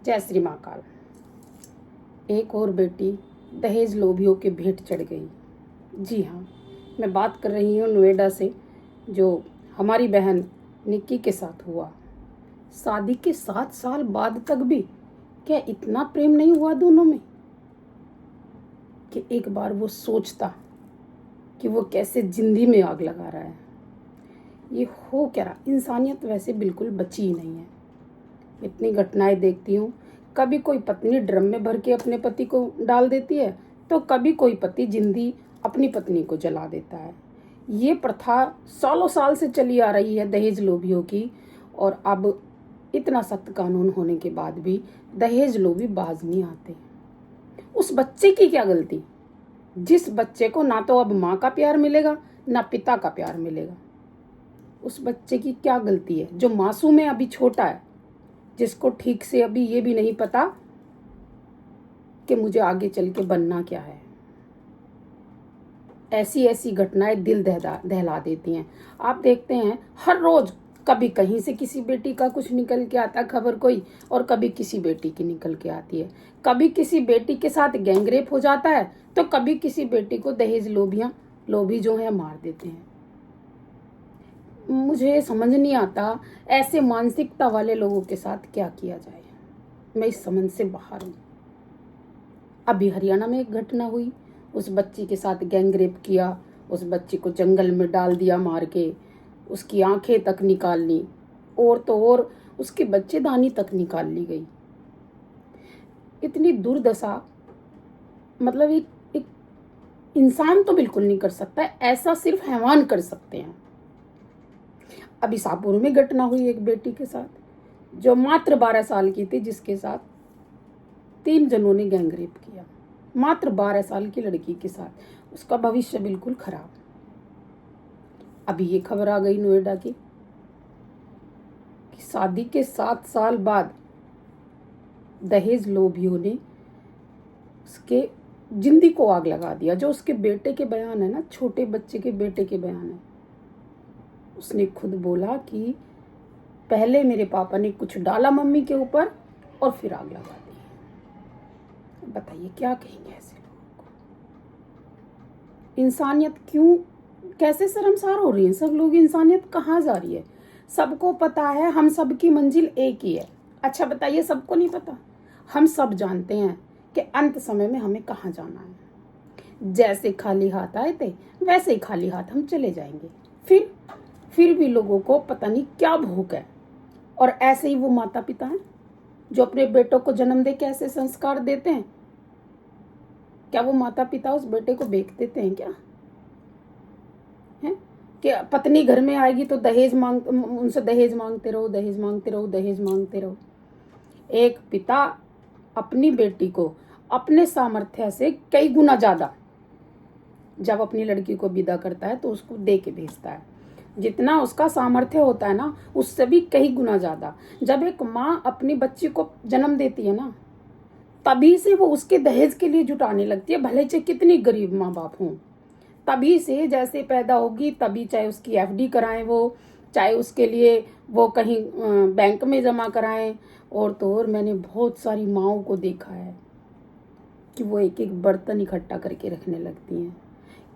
जय श्री महाकाल। एक और बेटी दहेज लोभियों के भेंट चढ़ गई। जी हाँ, मैं बात कर रही हूँ नोएडा से, जो हमारी बहन निक्की के साथ हुआ। शादी के 7 साल बाद तक भी क्या इतना प्रेम नहीं हुआ दोनों में कि एक बार वो सोचता कि वो कैसे जिंदगी में आग लगा रहा है। ये हो क्या रहा, इंसानियत वैसे बिल्कुल बची ही नहीं है। इतनी घटनाएं देखती हूँ, कभी कोई पत्नी ड्रम में भर के अपने पति को डाल देती है, तो कभी कोई पति जिंदी अपनी पत्नी को जला देता है। ये प्रथा सालों साल से चली आ रही है दहेज लोभियों की, और अब इतना सख्त कानून होने के बाद भी दहेज लोभी बाज नहीं आते। उस बच्चे की क्या गलती, जिस बच्चे को ना तो अब माँ का प्यार मिलेगा ना पिता का प्यार मिलेगा। उस बच्चे की क्या गलती है जो मासूम है, अभी छोटा है, जिसको ठीक से अभी ये भी नहीं पता कि मुझे आगे चल के बनना क्या है। ऐसी ऐसी घटनाएं दिल दहला देती हैं। आप देखते हैं हर रोज कभी कहीं से किसी बेटी का कुछ निकल के आता खबर कोई, और कभी किसी बेटी की निकल के आती है। कभी किसी बेटी के साथ गैंगरेप हो जाता है, तो कभी किसी बेटी को दहेज लोभी जो है मार देते हैं। मुझे समझ नहीं आता ऐसे मानसिकता वाले लोगों के साथ क्या किया जाए। मैं इस समझ से बाहर हूँ। अभी हरियाणा में एक घटना हुई, उस बच्ची के साथ गैंगरेप किया, उस बच्ची को जंगल में डाल दिया मार के, उसकी आंखें तक निकाल ली, और तो और उसके बच्चेदानी तक निकाल ली गई। इतनी दुर्दशा, मतलब एक इंसान तो बिल्कुल नहीं कर सकता, ऐसा सिर्फ हैवान कर सकते हैं। अभी सापुर में घटना हुई एक बेटी के साथ जो मात्र 12 साल की थी, जिसके साथ 3 जनों ने गैंगरेप किया। मात्र 12 साल की लड़की के साथ, उसका भविष्य बिल्कुल खराब। अभी ये खबर आ गई नोएडा की कि शादी के 7 साल बाद दहेज लोभियों ने उसके जिंदगी को आग लगा दिया। जो उसके बेटे के बयान है ना, छोटे बच्चे के बेटे के बयान है, उसने खुद बोला कि पहले मेरे पापा ने कुछ डाला मम्मी के ऊपर और फिर आग लगा दी। बताइए क्या कहेंगे ऐसे लोगों को। इंसानियत क्यों, कैसे शर्मसार हो रही है सब लोग। इंसानियत कहाँ जा रही है? सबको पता है हम सबकी मंजिल एक ही है। अच्छा बताइए, सबको नहीं पता? हम सब जानते हैं कि अंत समय में हमें कहाँ जाना है। जैसे खाली हाथ आए थे वैसे ही खाली हाथ हम चले जाएंगे। फिर भी लोगों को पता नहीं क्या भूख है। और ऐसे ही वो माता पिता हैं जो अपने बेटों को जन्म दे के ऐसे संस्कार देते हैं। क्या वो माता पिता उस बेटे को बेच देते हैं क्या? है कि पत्नी घर में आएगी तो उनसे दहेज मांगते रहो, दहेज मांगते रहो, दहेज मांगते रहो। एक पिता अपनी बेटी को अपने सामर्थ्य से कई गुना ज्यादा जब अपनी लड़की को विदा करता है तो उसको दे के भेजता है। जितना उसका सामर्थ्य होता है ना, उससे भी कई गुना ज्यादा। जब एक माँ अपनी बच्ची को जन्म देती है ना, तभी से वो उसके दहेज के लिए जुटाने लगती है, भले चाहे कितनी गरीब माँ बाप हों। तभी से जैसे पैदा होगी तभी, चाहे उसकी एफडी कराएं वो, चाहे उसके लिए वो कहीं बैंक में जमा कराएं। और तो और मैंने बहुत सारी माँओं को देखा है कि वो एक एक बर्तन इकट्ठा करके रखने लगती हैं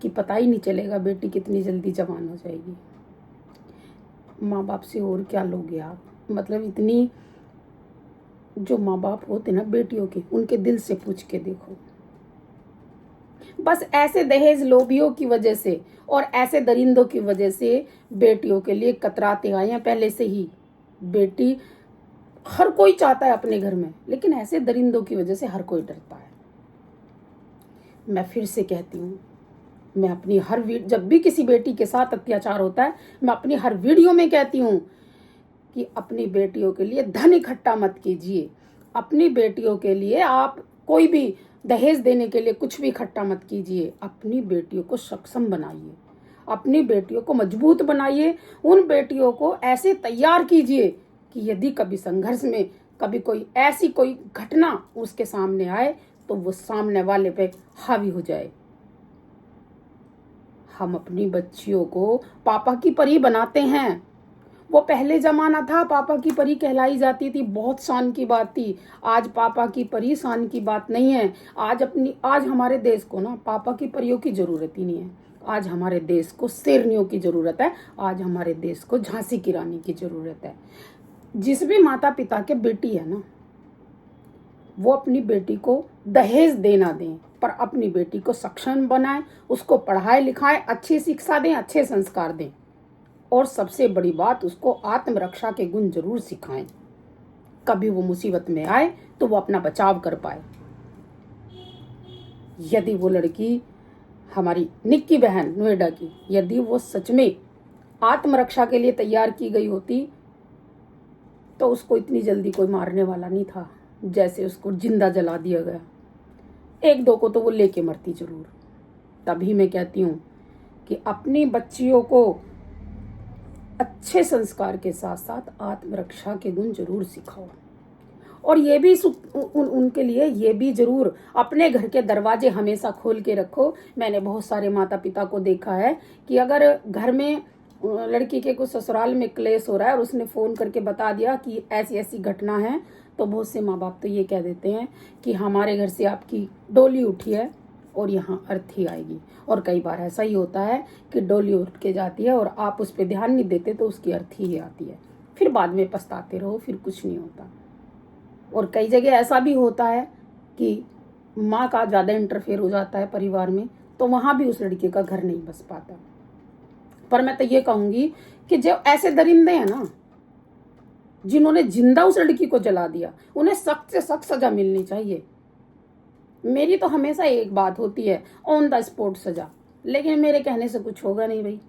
कि पता ही नहीं चलेगा बेटी कितनी जल्दी जवान हो जाएगी। माँ बाप से और क्या लोगे आप? मतलब इतनी, जो माँ बाप होते ना बेटियों के, उनके दिल से पूछ के देखो। बस ऐसे दहेज लोभियों की वजह से और ऐसे दरिंदों की वजह से बेटियों के लिए कतराते आए हैं पहले से ही। बेटी हर कोई चाहता है अपने घर में, लेकिन ऐसे दरिंदों की वजह से हर कोई डरता है। मैं फिर से कहती हूँ, मैं अपनी जब भी किसी बेटी के साथ अत्याचार होता है, मैं अपनी हर वीडियो में कहती हूँ कि अपनी बेटियों के लिए धन इकट्ठा मत कीजिए। अपनी बेटियों के लिए आप कोई भी दहेज देने के लिए कुछ भी इकट्ठा मत कीजिए। अपनी बेटियों को सक्षम बनाइए, अपनी बेटियों को मजबूत बनाइए। उन बेटियों को ऐसे तैयार कीजिए कि यदि कभी संघर्ष में कभी कोई ऐसी कोई घटना उसके सामने आए तो वो सामने वाले पे हावी हो जाए। हम अपनी बच्चियों को पापा की परी बनाते हैं, वो पहले जमाना था, पापा की परी कहलाई जाती थी, बहुत शान की बात थी। आज पापा की परी शान की बात नहीं है। आज हमारे देश को ना पापा की परियों की जरूरत ही नहीं है। आज हमारे देश को शेरनियों की जरूरत है। आज हमारे देश को झांसी की रानी की जरूरत है। जिस भी माता पिता के बेटी है ना, वो अपनी बेटी को दहेज देना दें, पर अपनी बेटी को सक्षम बनाएं, उसको पढ़ाए लिखाएं, अच्छी शिक्षा दें, अच्छे संस्कार दें, और सबसे बड़ी बात, उसको आत्मरक्षा के गुण जरूर सिखाएं। कभी वो मुसीबत में आए तो वो अपना बचाव कर पाए। यदि वो लड़की, हमारी निक्की बहन नोएडा की, यदि वो सच में आत्मरक्षा के लिए तैयार की गई होती तो उसको इतनी जल्दी कोई मारने वाला नहीं था जैसे उसको जिंदा जला दिया गया। एक दो को तो वो लेके मरती जरूर। तभी मैं कहती हूँ कि अपनी बच्चियों को अच्छे संस्कार के साथ साथ आत्मरक्षा के गुण जरूर सिखाओ। और ये भी उनके लिए ये भी जरूर अपने घर के दरवाजे हमेशा खोल के रखो। मैंने बहुत सारे माता पिता को देखा है कि अगर घर में लड़की के कुछ ससुराल में क्लेश हो रहा है और उसने फोन करके बता दिया कि ऐसी ऐसी घटना है, तो बहुत से माँ बाप तो ये कह देते हैं कि हमारे घर से आपकी डोली उठी है और यहाँ अर्थी आएगी। और कई बार ऐसा ही होता है कि डोली उठ के जाती है और आप उस पर ध्यान नहीं देते तो उसकी अर्थी ही आती है। फिर बाद में पछताते रहो, फिर कुछ नहीं होता। और कई जगह ऐसा भी होता है कि माँ का ज़्यादा इंटरफेयर हो जाता है परिवार में, तो वहाँ भी उस लड़के का घर नहीं बस पाता। पर मैं तो ये कहूँगी कि जो ऐसे दरिंदे हैं ना, जिन्होंने जिंदा उस लड़की को जला दिया, उन्हें सख्त से सख्त सजा मिलनी चाहिए। मेरी तो हमेशा एक बात होती है, ऑन द स्पॉट सजा। लेकिन मेरे कहने से कुछ होगा नहीं भाई,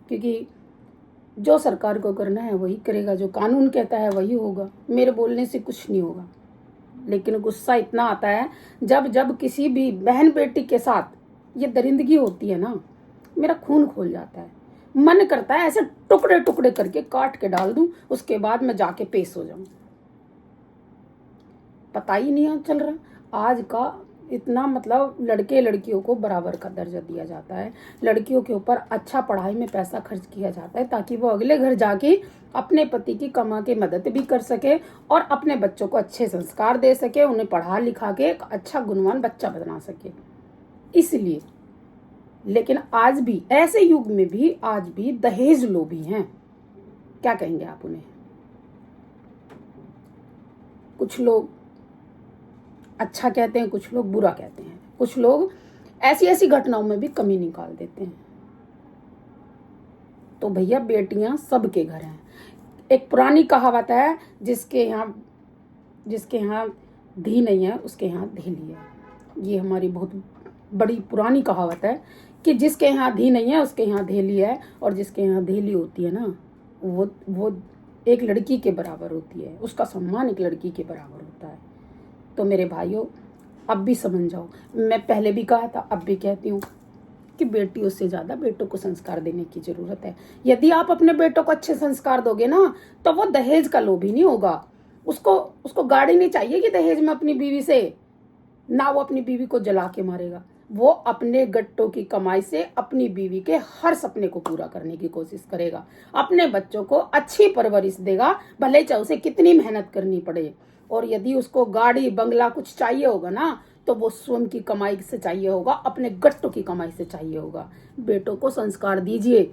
क्योंकि जो सरकार को करना है वही करेगा, जो कानून कहता है वही होगा। मेरे बोलने से कुछ नहीं होगा। लेकिन गुस्सा इतना आता है जब किसी भी बहन बेटी के साथ ये दरिंदगी होती है ना, मेरा खून खोल जाता है। मन करता है ऐसे टुकड़े टुकड़े करके काट के डाल दूं, उसके बाद मैं जाके पेश हो जाऊं। पता ही नहीं चल रहा आज का इतना, मतलब लड़के लड़कियों को बराबर का दर्जा दिया जाता है। लड़कियों के ऊपर अच्छा पढ़ाई में पैसा खर्च किया जाता है ताकि वो अगले घर जाके अपने पति की कमा के मदद भी कर सके और अपने बच्चों को अच्छे संस्कार दे सके, उन्हें पढ़ा लिखा के एक अच्छा गुणवान बच्चा बना सके। इसलिए, लेकिन आज भी ऐसे युग में भी आज भी दहेज लोभी हैं। क्या कहेंगे आप उन्हें? कुछ लोग अच्छा कहते हैं, कुछ लोग बुरा कहते हैं, कुछ लोग ऐसी ऐसी घटनाओं में भी कमी निकाल देते हैं। तो भैया, बेटियां सबके घर हैं। एक पुरानी कहावत है, जिसके यहाँ धी नहीं है उसके यहाँ धेली है। ये हमारी बहुत बड़ी पुरानी कहावत है कि जिसके यहाँ धी नहीं है उसके यहाँ धेली है, और जिसके यहाँ धेली होती है ना, वो एक लड़की के बराबर होती है। उसका सम्मान एक लड़की के बराबर होता है। तो मेरे भाइयों, अब भी समझ जाओ। मैं पहले भी कहा था, अब भी कहती हूँ कि बेटियों से ज़्यादा बेटों को संस्कार देने की ज़रूरत है। यदि आप अपने बेटों को अच्छे संस्कार दोगे ना, तो वो दहेज का लोभी नहीं होगा। उसको गाड़ी नहीं चाहिए कि दहेज में अपनी बीवी से, ना वो अपनी बीवी को जला के मारेगा। वो अपने गट्टों की कमाई से अपनी बीवी के हर सपने को पूरा करने की कोशिश करेगा। अपने बच्चों को अच्छी परवरिश देगा, भले चाहे उसे कितनी मेहनत करनी पड़े। और यदि उसको गाड़ी बंगला कुछ चाहिए होगा ना, तो वो स्वयं की कमाई से चाहिए होगा, अपने गट्टों की कमाई से चाहिए होगा। बेटों को संस्कार दीजिए।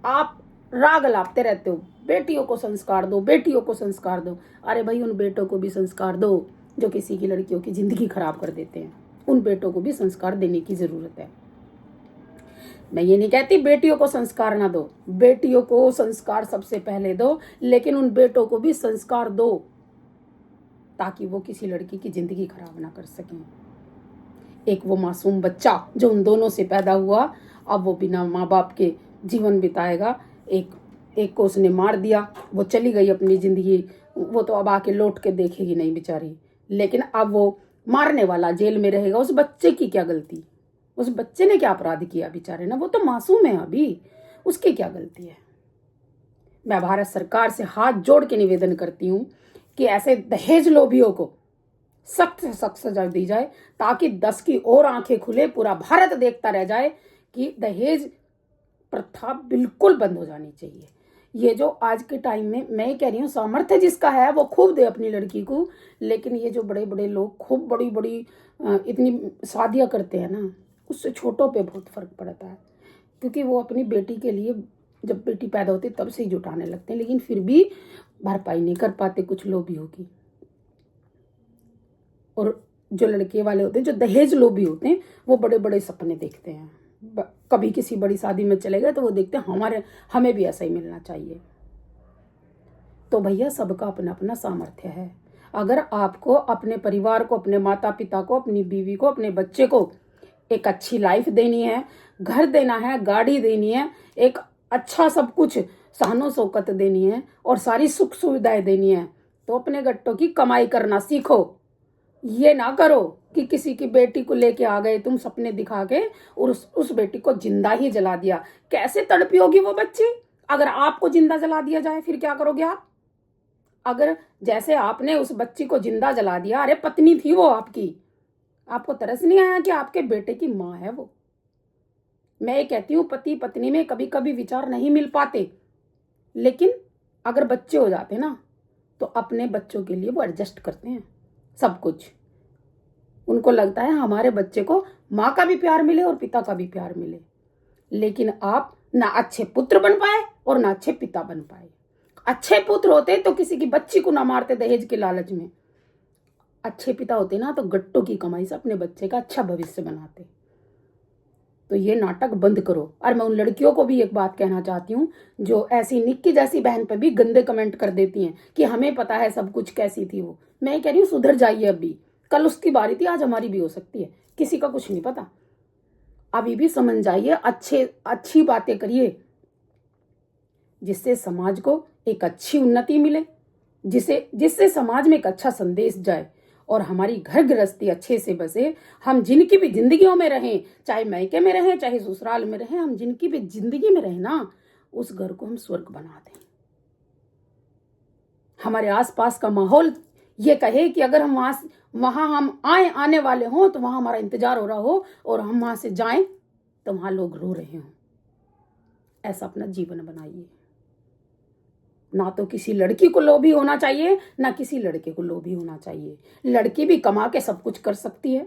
आप राग लापते रहते हो, बेटियों को संस्कार दो, बेटियों को संस्कार दो। अरे भाई, उन बेटों को भी संस्कार दो जो किसी की लड़कियों की जिंदगी खराब कर देते हैं। उन बेटों को भी संस्कार देने की जरूरत है। मैं ये नहीं कहती बेटियों को संस्कार ना दो, बेटियों को संस्कार सबसे पहले दो, लेकिन उन बेटों को भी संस्कार दो ताकि वो किसी लड़की की जिंदगी खराब ना कर सकें। एक वो मासूम बच्चा जो उन दोनों से पैदा हुआ, अब वो बिना माँ बाप के जीवन बिताएगा। एक को उसने मार दिया, वो चली गई अपनी जिंदगी, वो तो अब आके लौट के देखेगी नहीं बेचारी। लेकिन अब वो मारने वाला जेल में रहेगा। उस बच्चे की क्या गलती? उस बच्चे ने क्या अपराध किया बेचारे ना? वो तो मासूम है अभी, उसकी क्या गलती है? मैं भारत सरकार से हाथ जोड़ के निवेदन करती हूँ कि ऐसे दहेज लोभियों को सख्त से सख्त सजा दी जाए ताकि 10 की और आंखें खुले, पूरा भारत देखता रह जाए कि दहेज प्रथा बिल्कुल बंद हो जानी चाहिए। ये जो आज के टाइम में, मैं कह रही हूँ, सामर्थ्य जिसका है वो खूब दे अपनी लड़की को, लेकिन ये जो बड़े बड़े लोग खूब बड़ी बड़ी इतनी शादियाँ करते हैं ना, उससे छोटों पे बहुत फर्क पड़ता है। क्योंकि वो अपनी बेटी के लिए, जब बेटी पैदा होती है तब से ही जुटाने लगते हैं, लेकिन फिर भी भरपाई नहीं कर पाते कुछ लोभियों की। और जो लड़के वाले होते हैं, जो दहेज लोभी होते हैं, वो बड़े बड़े सपने देखते हैं। कभी किसी बड़ी शादी में चले गए तो वो देखते हैं हमें भी ऐसा ही मिलना चाहिए। तो भैया सबका अपना अपना सामर्थ्य है। अगर आपको अपने परिवार को, अपने माता पिता को, अपनी बीवी को, अपने बच्चे को एक अच्छी लाइफ देनी है, घर देना है, गाड़ी देनी है, एक अच्छा सब कुछ सहनो शौकत देनी है और सारी सुख सुविधाएं देनी है, तो अपने गट्टों की कमाई करना सीखो। ये ना करो कि किसी की बेटी को लेके आ गए तुम सपने दिखा के और उस बेटी को जिंदा ही जला दिया। कैसे तड़पी होगी वो बच्ची? अगर आपको जिंदा जला दिया जाए फिर क्या करोगे आप? अगर जैसे आपने उस बच्ची को जिंदा जला दिया, अरे पत्नी थी वो आपकी, आपको तरस नहीं आया कि आपके बेटे की माँ है वो? मैं ये कहती हूँ पति पत्नी में कभी कभी विचार नहीं मिल पाते, लेकिन अगर बच्चे हो जाते ना तो अपने बच्चों के लिए वो एडजस्ट करते हैं सब कुछ। उनको लगता है हमारे बच्चे को माँ का भी प्यार मिले और पिता का भी प्यार मिले। लेकिन आप ना अच्छे पुत्र बन पाए और ना अच्छे पिता बन पाए। अच्छे पुत्र होते तो किसी की बच्ची को ना मारते दहेज के लालच में। अच्छे पिता होते ना तो गट्टों की कमाई से अपने बच्चे का अच्छा भविष्य बनाते। तो ये नाटक बंद करो। और मैं उन लड़कियों को भी एक बात कहना चाहती हूँ जो ऐसी निक्की जैसी बहन पर भी गंदे कमेंट कर देती हैं कि हमें पता है सब कुछ, कैसी थी वो। मैं कह रही हूँ सुधर जाइए अभी। कल उसकी बारी थी, आज हमारी भी हो सकती है, किसी का कुछ नहीं पता। अभी भी समझ जाइए, अच्छी बातें करिए जिससे समाज को एक अच्छी उन्नति मिले, जिससे समाज में एक अच्छा संदेश जाए और हमारी घर गृहस्थी अच्छे से बसे। हम जिनकी भी जिंदगियों में रहें, चाहे मैके में रहें चाहे ससुराल में रहें, हम जिनकी भी जिंदगी में रहें ना, उस घर को हम स्वर्ग बना दें। हमारे आसपास का माहौल ये कहे कि अगर हम वहां हम आने वाले हों तो वहां हमारा इंतजार हो रहा हो और हम वहां से जाएं तो वहां लोग रो रहे हों। ऐसा अपना जीवन बनाइए। ना तो किसी लड़की को लोभी होना चाहिए, ना किसी लड़के को लोभी होना चाहिए। लड़की भी कमा के सब कुछ कर सकती है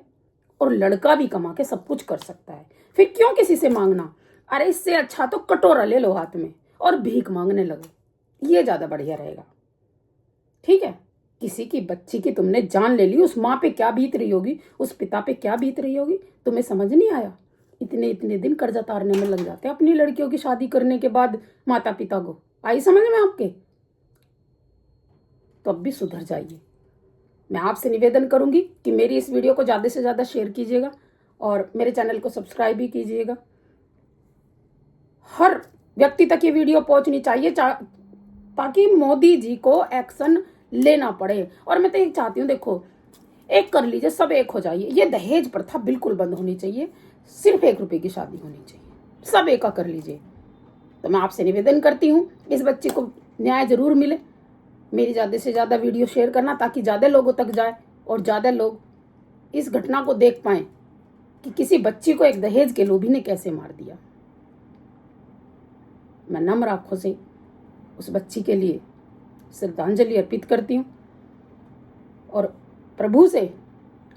और लड़का भी कमा के सब कुछ कर सकता है। फिर क्यों किसी से मांगना? अरे इससे अच्छा तो कटोरा ले लो हाथ में और भीख मांगने लगो, ये ज्यादा बढ़िया रहेगा। ठीक है? किसी की बच्ची की तुमने जान ले ली, उस माँ पे क्या बीत रही होगी, उस पिता पे क्या बीत रही होगी, तुम्हें समझ नहीं आया? इतने इतने दिन कर्जा तारने में लग जाते हैं अपनी लड़कियों की शादी करने के बाद माता पिता को। आई समझ में आपके? तो अब भी सुधर जाइए। मैं आपसे निवेदन करूंगी कि मेरी इस वीडियो को ज़्यादा से ज़्यादा शेयर कीजिएगा और मेरे चैनल को सब्सक्राइब भी कीजिएगा। हर व्यक्ति तक ये वीडियो पहुंचनी चाहिए ताकि मोदी जी को एक्शन लेना पड़े। और मैं तो एक चाहती हूँ, देखो, एक कर लीजिए, सब एक हो जाइए। ये दहेज प्रथा बिल्कुल बंद होनी चाहिए। सिर्फ 1 रुपए की शादी होनी चाहिए, सब एक कर लीजिए। तो मैं आपसे निवेदन करती हूँ इस बच्चे को न्याय जरूर मिले। मेरी ज़्यादा से ज़्यादा वीडियो शेयर करना ताकि ज़्यादा लोगों तक जाए और ज़्यादा लोग इस घटना को देख पाएं कि किसी बच्ची को एक दहेज के लोभी ने कैसे मार दिया। मैं नम्र आंखों से उस बच्ची के लिए श्रद्धांजलि अर्पित करती हूँ और प्रभु से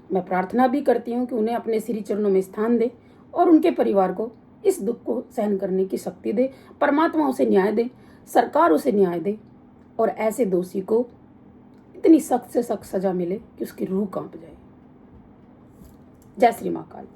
मैं प्रार्थना भी करती हूँ कि उन्हें अपने श्री चरणों में स्थान दे और उनके परिवार को इस दुख को सहन करने की शक्ति दे। परमात्मा उसे न्याय दे, सरकार उसे न्याय दे और ऐसे दोषी को इतनी सख्त से सख्त सजा मिले कि उसकी रूह कांप जाए। जय श्री महाकाल।